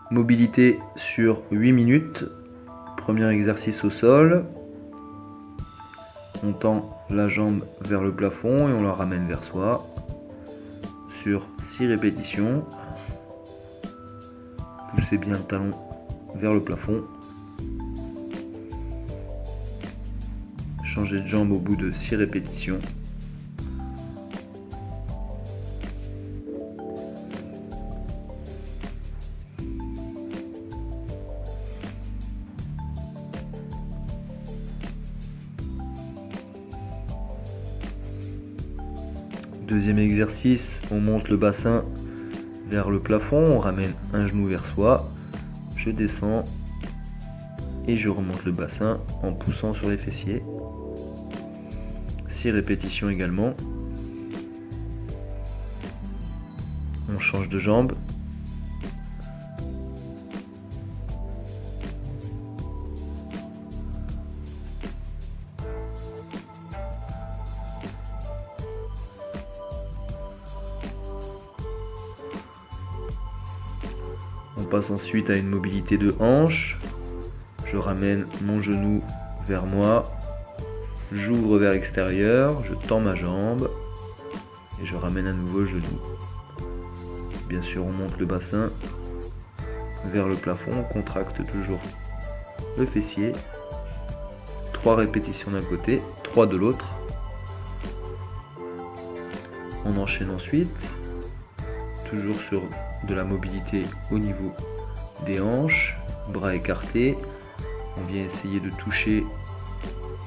Mobilité sur 8 minutes. Premier exercice au sol. On tend la jambe vers le plafond et on la ramène vers soi. Sur 6 répétitions. Poussez bien le talon vers le plafond. Changez de jambe au bout de 6 répétitions. Deuxième exercice, on monte le bassin vers le plafond, on ramène un genou vers soi, je descends et je remonte le bassin en poussant sur les fessiers. 6 répétitions également. On change de jambe. On passe ensuite à une mobilité de hanche. Je ramène mon genou vers moi. J'ouvre vers l'extérieur, je tends ma jambe et je ramène à nouveau le genou. Bien sûr, on monte le bassin vers le plafond, on contracte toujours le fessier. 3 répétitions d'un côté, 3 de l'autre. On enchaîne ensuite, toujours sur de la mobilité au niveau des hanches, bras écartés. On vient essayer de toucher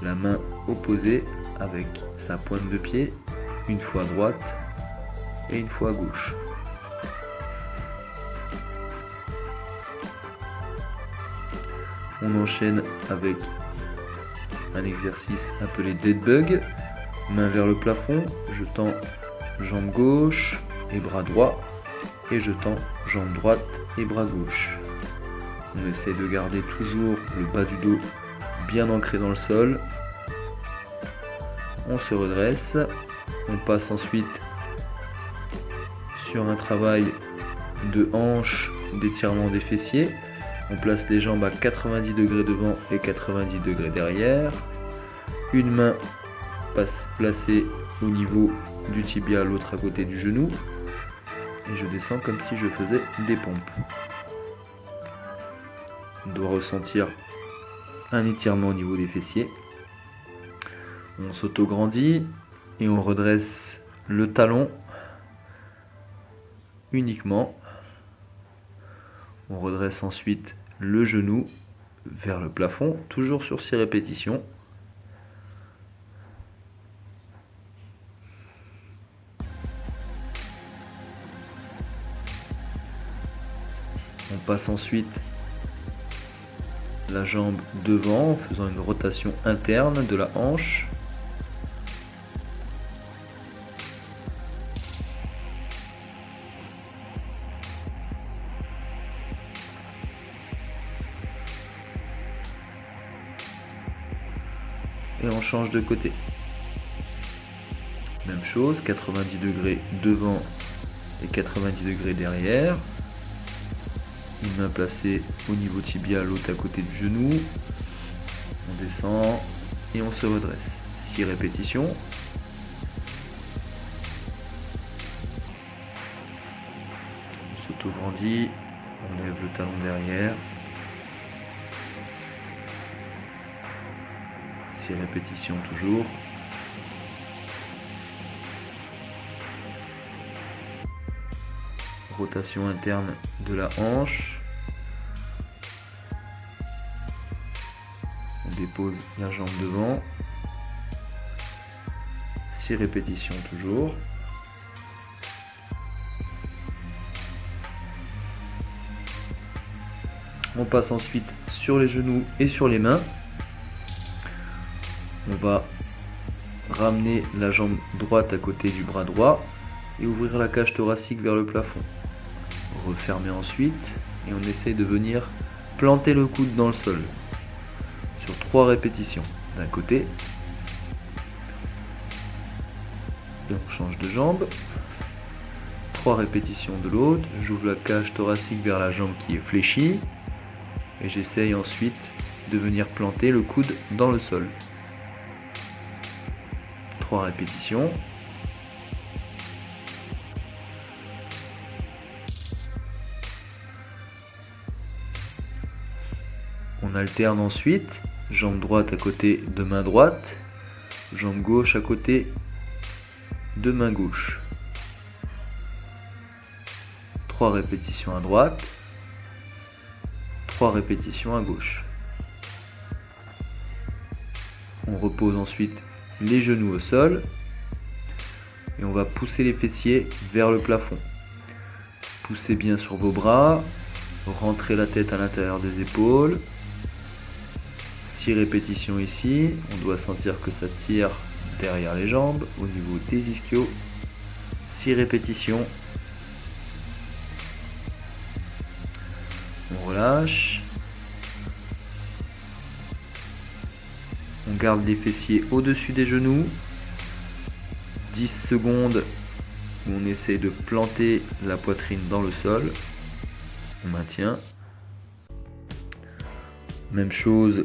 la main opposée avec sa pointe de pied, une fois à droite et une fois à gauche. On enchaîne avec un exercice appelé dead bug. Main vers le plafond, je tends jambe gauche et bras droit et je tends jambe droite et bras gauche. On essaie de garder toujours le bas du dos bien ancré dans le sol. On se redresse. On passe ensuite sur un travail de hanche, d'étirement des fessiers. On place les jambes à 90 degrés devant et 90 degrés derrière. Une main passe placée au niveau du tibia, l'autre à côté du genou. Et je descends comme si je faisais des pompes. On doit ressentir un étirement au niveau des fessiers. On s'auto-grandit et on redresse le talon uniquement. On redresse ensuite le genou vers le plafond, toujours sur 6 répétitions. On passe ensuite la jambe devant en faisant une rotation interne de la hanche. Et on change de côté. Même chose, 90 degrés devant et 90 degrés derrière. Une main placée au niveau tibia, l'autre à côté du genou. On descend et on se redresse. 6 répétitions. On s'auto-grandit, on lève le talon derrière. 6 répétitions toujours. Rotation interne de la hanche. On dépose la jambe devant. 6 répétitions toujours. On passe ensuite sur les genoux et sur les mains. On va ramener la jambe droite à côté du bras droit et ouvrir la cage thoracique vers le plafond. Refermer ensuite et on essaye de venir planter le coude dans le sol sur 3 répétitions d'un côté. Et on change de jambe. 3 répétitions de l'autre, j'ouvre la cage thoracique vers la jambe qui est fléchie et j'essaye ensuite de venir planter le coude dans le sol. 3 répétitions. On alterne ensuite, jambe droite à côté de main droite, jambe gauche à côté de main gauche. 3 répétitions à droite, 3 répétitions à gauche. On repose ensuite les genoux au sol et on va pousser les fessiers vers le plafond. Poussez bien sur vos bras, rentrez la tête à l'intérieur des épaules. 6 répétitions ici, on doit sentir que ça tire derrière les jambes, au niveau des ischios. 6 répétitions. On relâche. On garde les fessiers au-dessus des genoux. 10 secondes où on essaie de planter la poitrine dans le sol. On maintient. Même chose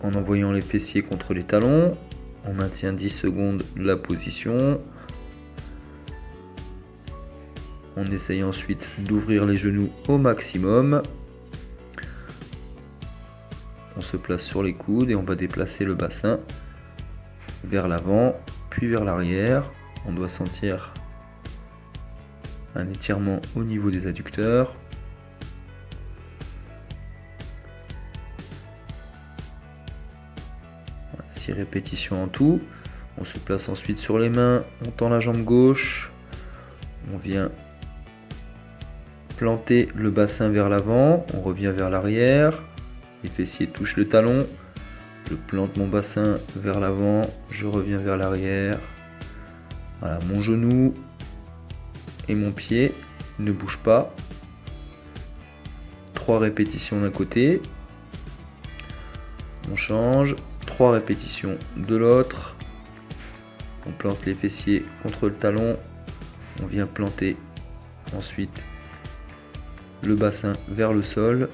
en envoyant les fessiers contre les talons. On maintient 10 secondes la position. On essaye ensuite d'ouvrir les genoux au maximum. On se place sur les coudes et on va déplacer le bassin vers l'avant, puis vers l'arrière. On doit sentir un étirement au niveau des adducteurs. Voilà, 6 répétitions en tout. On se place ensuite sur les mains, on tend la jambe gauche. On vient planter le bassin vers l'avant, on revient vers l'arrière. Les fessiers touchent le talon. Je plante mon bassin vers l'avant, je reviens vers l'arrière. Voilà, mon genou et mon pied ne bougent pas. 3 répétitions d'un côté. On change. 3 répétitions de l'autre. On plante les fessiers contre le talon. On vient planter ensuite le bassin vers le sol.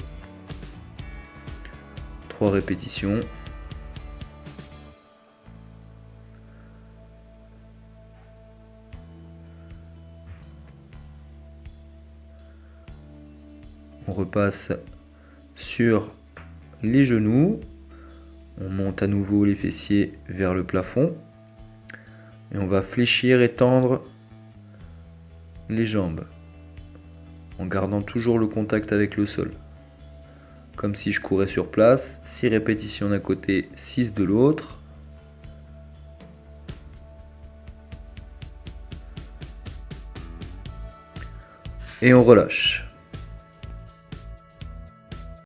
3 répétitions. On repasse sur les genoux. On monte à nouveau les fessiers vers le plafond. Et on va fléchir et tendre les jambes en gardant toujours le contact avec le sol. Comme si je courais sur place. 6 répétitions d'un côté, 6 de l'autre. Et on relâche.